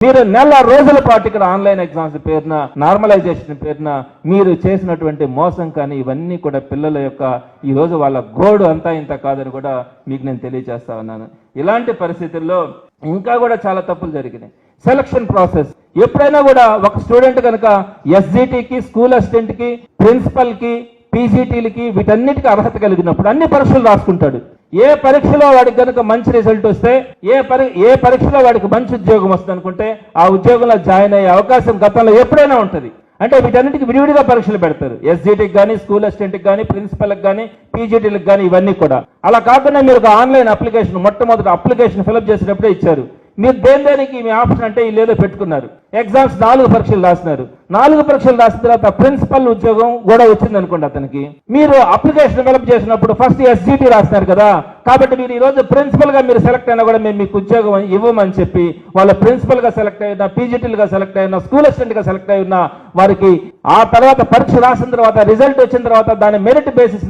మీరు నెల రోజుల పాటు ఇక్కడ ఆన్లైన్ ఎగ్జామ్స్ పేరున, నార్మలైజేషన్ పేరున మీరు చేసినటువంటి మోసం కానీ ఇవన్నీ కూడా పిల్లల యొక్క ఈ రోజు వాళ్ళ గోడు అంతా ఇంత కాదని కూడా మీకు నేను తెలియజేస్తా ఉన్నాను. ఇలాంటి పరిస్థితుల్లో ఇంకా కూడా చాలా తప్పులు జరిగినాయి. సెలక్షన్ ప్రాసెస్ ఎప్పుడైనా కూడా ఒక స్టూడెంట్ కనుక ఎస్జిటికి, స్కూల్ అసిస్టెంట్కి, ప్రిన్సిపల్కి, పీజీటీలకి వీటన్నిటికీ అర్హత కలిగినప్పుడు అన్ని పరీక్షలు రాసుకుంటాడు. ఏ పరీక్షలో వాడికి కనుక మంచి రిజల్ట్ వస్తే, ఏ పరీక్షలో వాడికి మంచి ఉద్యోగం వస్తుంది అనుకుంటే ఆ ఉద్యోగంలో జాయిన్ అయ్యే అవకాశం గతంలో ఎప్పుడైనా ఉంటుంది. అంటే వీటన్నిటికీ విడివిడిగా పరీక్షలు పెడతారు. ఎస్జిటికి కానీ, స్కూల్ అసిస్టెంట్కి కానీ, ప్రిన్సిపల్కి కానీ, పీజీటీలకు కానీ ఇవన్నీ కూడా. అలా కాకుండా మీరు ఒక ఆన్లైన్ అప్లికేషన్ మొట్టమొదటి అప్లికేషన్ ఫిలప్ చేసేటప్పుడే ఇచ్చారు. మీరు దేనికి మీ ఆప్షన్ అంటే లేదో పెట్టుకున్నారు. ఎగ్జామ్స్ 4 పరీక్షలు రాసినారు. 4 పరీక్షలు రాసిన తర్వాత ప్రిన్సిపల్ ఉద్యోగం కూడా వచ్చింది అనుకోండి అతనికి. మీరు అప్లికేషన్ ఫిలప్ చేసినప్పుడు ఫస్ట్ ఎస్జిటి రాసినారు కదా, కాబట్టి మీరు ఈ రోజు ప్రిన్సిపల్ గా మీరు సెలెక్ట్ అయినా కూడా మేము మీకు ఉద్యోగం ఇవ్వమని చెప్పి వాళ్ళ ప్రిన్సిపల్ గా సెలెక్ట్ అయినా, పీజీటీలుగా సెలెక్ట్ అయినా, స్కూల్ అసిస్టెంట్ గా సెలెక్ట్ అయిన వారికి ఆ తర్వాత పరీక్ష రాసిన తర్వాత రిజల్ట్ వచ్చిన తర్వాత దాని మెరిట్ బేసిస్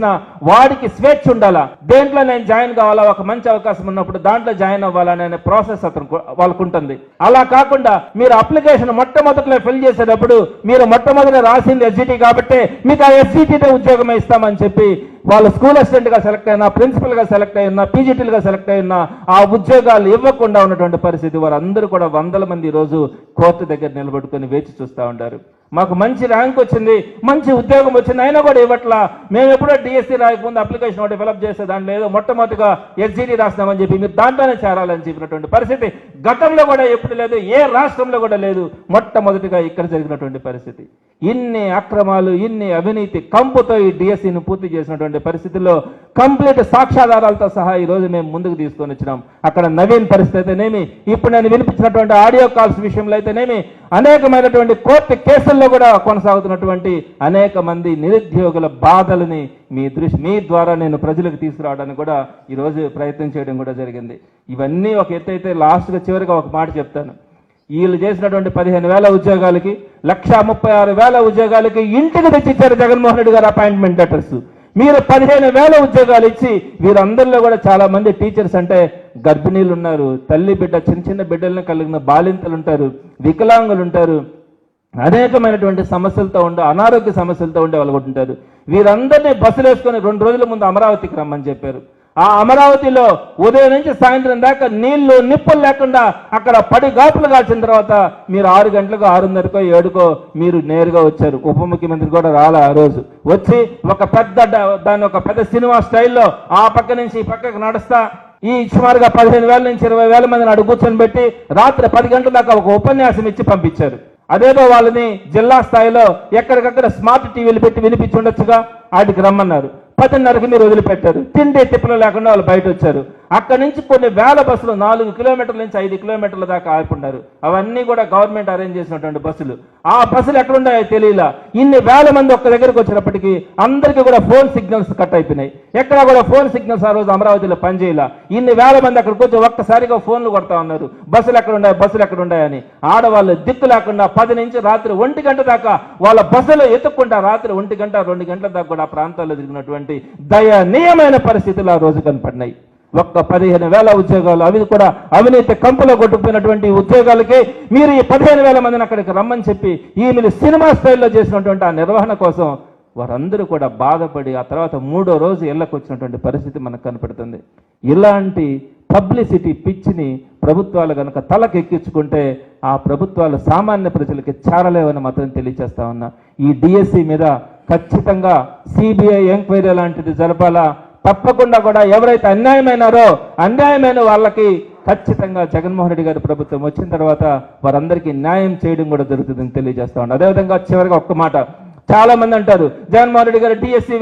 వాడికి స్వేచ్ఛ ఉండాలా, దేంట్లో నేను జాయిన్ కావాలా, ఒక మంచి అవకాశం ఉన్నప్పుడు దాంట్లో జాయిన్ అవ్వాలనే ప్రాసెస్ అతను వాళ్ళకు ఉంటుంది. అలా కాకుండా మీరు అప్లికేషన్ మొట్టమొదటిలో ఫిల్ చేసేటప్పుడు మీరు మొట్టమొదటి రాసింది ఎస్జిటి కాబట్టి మీకు ఆ ఎస్జిటితో ఉద్యోగం ఇస్తామని చెప్పి వాళ్ళు స్కూల్ అసిస్టెంట్ గా సెలెక్ట్ అయినా, ప్రిన్సిపల్ గా సెలెక్ట్ అయినా, పీజీటీలుగా సెలెక్ట్ అయినా ఆ ఉద్యోగాలు ఇవ్వకుండా ఉన్నటువంటి పరిస్థితి. వారందరూ కూడా వందల మంది ఈ రోజు కోర్టు దగ్గర నిలబడుకొని వేచి చూస్తూ ఉంటారు. మాకు మంచి ర్యాంక్ వచ్చింది, మంచి ఉద్యోగం వచ్చింది, అయినా కూడా ఇవ్వట్లా. మేము ఎప్పుడో డిఎస్సి రాయకముందు అప్లికేషన్ ఒకటి ఫిలప్ చేస్తే దాంట్లో ఏదో మొట్టమొదటిగా ఎస్జిటి రాస్తామని చెప్పి మీరు దాంట్లోనే చేరాలని చెప్పినటువంటి పరిస్థితి గతంలో కూడా ఎప్పుడు లేదు, ఏ రాష్ట్రంలో కూడా లేదు. మొట్టమొదటిగా ఇక్కడ జరిగినటువంటి పరిస్థితి. ఇన్ని అక్రమాలు, ఇన్ని అవినీతి కంపుతో ఈ డిఎస్సిని పూర్తి చేసినటువంటి పరిస్థితుల్లో కంప్లీట్ సాక్ష్యాధారాలతో సహా ఈ రోజు మేము ముందుకు తీసుకొని వచ్చినాం. అక్కడ నవీన్ పరిస్థితి అయితేనేమి, ఇప్పుడు నేను వినిపించినటువంటి ఆడియో కాల్స్ విషయంలో అయితేనేమి, అనేకమైనటువంటి కోర్టు కేసుల్లో కూడా కొనసాగుతున్నటువంటి అనేక మంది నిరుద్యోగుల బాధలని మీ ద్వారా నేను ప్రజలకు తీసుకురావడానికి కూడా ఈరోజు ప్రయత్నం చేయడం కూడా జరిగింది. ఇవన్నీ ఒక ఎత్తు అయితే లాస్ట్గా చివరిగా ఒక మాట చెప్తాను. వీళ్ళు చేసినటువంటి 15,000 ఉద్యోగాలకి, 136,000 ఉద్యోగాలకి ఇంటికి తెచ్చిచ్చారు జగన్మోహన్ రెడ్డి గారు అపాయింట్మెంట్ లెటర్స్. మీరు 15,000 ఉద్యోగాలు ఇచ్చి వీరందరిలో కూడా చాలా మంది టీచర్స్ అంటే గర్భిణీలు ఉన్నారు, తల్లి బిడ్డ చిన్న బిడ్డలను కలిగిన బాలింతలు ఉంటారు, వికలాంగులు ఉంటారు, అనేకమైనటువంటి సమస్యలతో ఉండే, అనారోగ్య సమస్యలతో ఉండే వాళ్ళు కూడా ఉంటారు. వీరందరినీ బస్సులు వేసుకొని 2 రోజుల ముందు అమరావతికి రమ్మని చెప్పారు. ఆ అమరావతిలో ఉదయం నుంచి సాయంత్రం దాకా నీళ్లు నిప్పులు లేకుండా అక్కడ పడి గాపులు కాల్చిన తర్వాత మీరు 6 గంటలకు 6:30కో 7కో మీరు నేరుగా వచ్చారు. ఉప ముఖ్యమంత్రి కూడా రాలా. ఆ రోజు వచ్చి ఒక పెద్ద సినిమా స్టైల్లో ఆ పక్క నుంచి ఈ పక్కకు నడుస్తా ఈ సుమారుగా 15,000 నుంచి 20,000 మందిని అడుగు కూర్చొని పెట్టి రాత్రి 10 గంటల దాకా ఒక ఉపన్యాసం ఇచ్చి పంపించారు. అదేదో వాళ్ళని జిల్లా స్థాయిలో ఎక్కడికక్కడ స్మార్ట్ టీవీలు పెట్టి వినిపించి ఉండొచ్చుగా, వాటికి రమ్మన్నారు. 10:30కి మీరు వదిలిపెట్టారు. తిండి తిప్పలు లేకుండా వాళ్ళు బయట వచ్చారు. అక్కడి నుంచి కొన్ని వేల బస్సులు 4 కిలోమీటర్ల నుంచి 5 కిలోమీటర్ల దాకా ఆపున్నారు. అవన్నీ కూడా గవర్నమెంట్ అరేంజ్ చేసినటువంటి బస్సులు. ఆ బస్సులు ఎక్కడున్నాయో తెలియలా. ఇన్ని వేల మంది ఒక్క దగ్గరకు వచ్చినప్పటికీ అందరికీ కూడా ఫోన్ సిగ్నల్స్ కట్ అయిపోయినాయి. ఎక్కడా కూడా ఫోన్ సిగ్నల్స్ ఆ రోజు అమరావతిలో పనిచేయాల. ఇన్ని వేల మంది అక్కడికి వచ్చి ఒక్కసారిగా ఫోన్లు కొడతా ఉన్నారు, బస్సులు ఎక్కడున్నాయని. ఆడవాళ్ళు దిక్కు లేకుండా 10 నుంచి రాత్రి 1 గంట దాకా వాళ్ళ బస్సులో ఎత్తుక్కుంటా రాత్రి 1 గంట 2 గంటల దాకా కూడా ఆ ప్రాంతాల్లో తిరిగినటువంటి దయనీయమైన పరిస్థితులు ఆ రోజు కనపడినాయి. ఒక్క 15,000 ఉద్యోగాలు, అవి కూడా అవినీతి కంపులో కొట్టుకుపోయినటువంటి ఉద్యోగాలకి మీరు ఈ 15,000 మందిని అక్కడికి రమ్మని చెప్పి మీరు సినిమా స్టైల్లో చేసినటువంటి ఆ నిర్వహణ కోసం వారందరూ కూడా బాధపడి ఆ తర్వాత 3వ రోజు ఇళ్లకు వచ్చినటువంటి పరిస్థితి మనకు కనపడుతుంది. ఇలాంటి పబ్లిసిటీ పిచ్చిని ప్రభుత్వాలు కనుక తలకెక్కించుకుంటే ఆ ప్రభుత్వాలు సామాన్య ప్రజలకి చేరలేవని మాత్రం తెలియజేస్తా ఉన్నా. ఈ డిఎస్సి మీద ఖచ్చితంగా సిబిఐ ఎంక్వైరీ లాంటిది జరపాలా. తప్పకుండా కూడా ఎవరైతే అన్యాయమైన వాళ్ళకి ఖచ్చితంగా జగన్మోహన్ రెడ్డి గారి ప్రభుత్వం వచ్చిన తర్వాత వారందరికీ న్యాయం చేయడం కూడా జరుగుతుందని తెలియజేస్తా ఉన్నా. అదేవిధంగా చివరిగా ఒక్క మాట, చాలా మంది అంటారు జగన్మోహన్ రెడ్డి గారు డిఎస్సి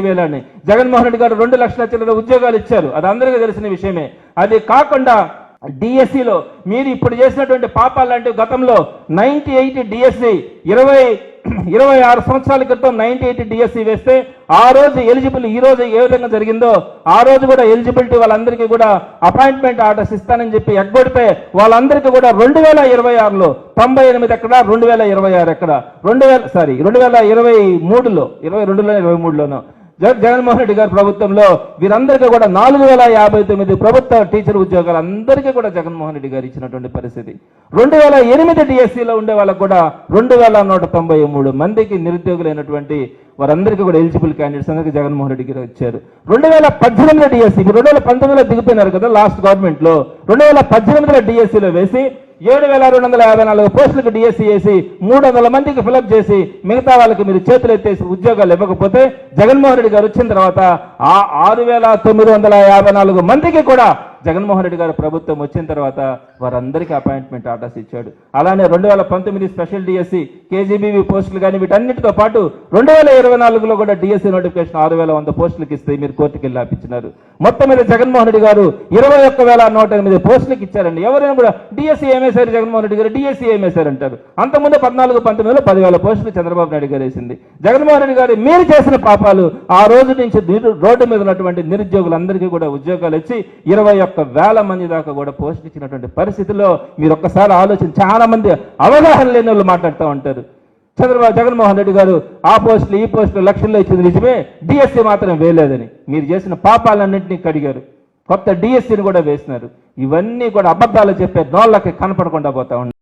వేలా అని. జగన్మోహన్ రెడ్డి గారు 2 లక్షల చిల్లర ఉద్యోగాలు ఇచ్చారు, అది అందరికీ తెలిసిన విషయమే. అది కాకుండా డిఎస్సిలో మీరు ఇప్పుడు చేసినటువంటి పాపాలు లాంటి గతంలో 98 డిఎస్సి 26 సంవత్సరాల క్రితం 98 డిఎస్సి వేస్తే ఆ రోజు ఎలిజిబుల్ ఈ రోజు ఏ విధంగా జరిగిందో ఆ రోజు కూడా ఎలిజిబిలిటీ వాళ్ళందరికీ కూడా అపాయింట్మెంట్ ఆర్డర్స్ ఇస్తానని చెప్పి ఎగ్గొడితే వాళ్ళందరికీ కూడా 2026లో 98 ఎక్కడ, 2026 ఎక్కడ, 2023లోనో జగన్మోహన్ రెడ్డి గారి ప్రభుత్వంలో వీరందరికీ కూడా 4059 ప్రభుత్వ టీచర్ ఉద్యోగాలు అందరికీ కూడా జగన్మోహన్ రెడ్డి గారు ఇచ్చినటువంటి పరిస్థితి. 2008 డిఎస్సిలో ఉండే వాళ్ళకు కూడా 2193 మందికి నిరుద్యోగులైనటువంటి వారందరికీ కూడా ఎలిజిబుల్ క్యాండిడేట్స్ అందరికీ జగన్మోహన్ రెడ్డి గారు వచ్చారు. 2018 డిఎస్సి, ఇప్పుడు 2019లో దిగిపోయినారు కదా లాస్ట్ గవర్నమెంట్ లో, 2018 డిఎస్సిలో వేసి 7254 పోస్టులకు డిఎస్సి వేసి 300 మందికి ఫిలప్ చేసి మిగతా వాళ్ళకి మీరు చేతులు ఎత్తేసి ఉద్యోగాలు ఇవ్వకపోతే జగన్మోహన్ రెడ్డి గారు వచ్చిన తర్వాత ఆ 6954 మందికి కూడా జగన్మోహన్ రెడ్డి గారు ప్రభుత్వం వచ్చిన తర్వాత వారందరికీ అపాయింట్మెంట్ ఆర్డర్స్ ఇచ్చాడు. అలానే 2019 స్పెషల్ డిఎస్సి కేజీబీవీ పోస్టులు కానీ వీటన్నిటితో పాటు 2024లో కూడా డిఎస్సి నోటిఫికేషన్ 6100 పోస్టులకు ఇస్తే మీరు కోర్టుకి వెళ్ళి ఆపించినారు. మొత్తం మీద జగన్మోహన్ రెడ్డి గారు 21,108 పోస్టులకు ఇచ్చారండి. ఎవరైనా కూడా డిఎస్సి ఏమేశారు జగన్మోహన్ రెడ్డి గారు, డిఎస్సి ఏమేశారు అంటారు. అంతకుముందు 14-19లో 10,000 పోస్టులు చంద్రబాబు నాయుడు గారు వేసింది. జగన్మోహన్ రెడ్డి గారు మీరు చేసిన పాపాలు ఆ రోజు నుంచి రోడ్డు మీద ఉన్నటువంటి నిరుద్యోగులందరికీ కూడా ఉద్యోగాలు ఇచ్చి 21,000 మంది దాకా కూడా పోస్టులు ఇచ్చినటువంటి పరిస్థితుల్లో మీరు ఒక్కసారి ఆలోచన, చాలా మంది అవగాహన లేని వాళ్ళు మాట్లాడుతూ ఉంటారు. జగన్మోహన్ రెడ్డి గారు ఆ పోస్టులు ఈ పోస్టులు లక్షల్లో ఇచ్చింది నిజమే, డిఎస్సి మాత్రం వేయలేదని మీరు చేసిన పాపాలన్నింటినీ కడిగారు. కొత్త డిఎస్సిని కూడా వేసినారు. ఇవన్నీ కూడా అబద్ధాలు చెప్పే నోళ్ళకి కనపడకుండా పోతా ఉన్నాయి.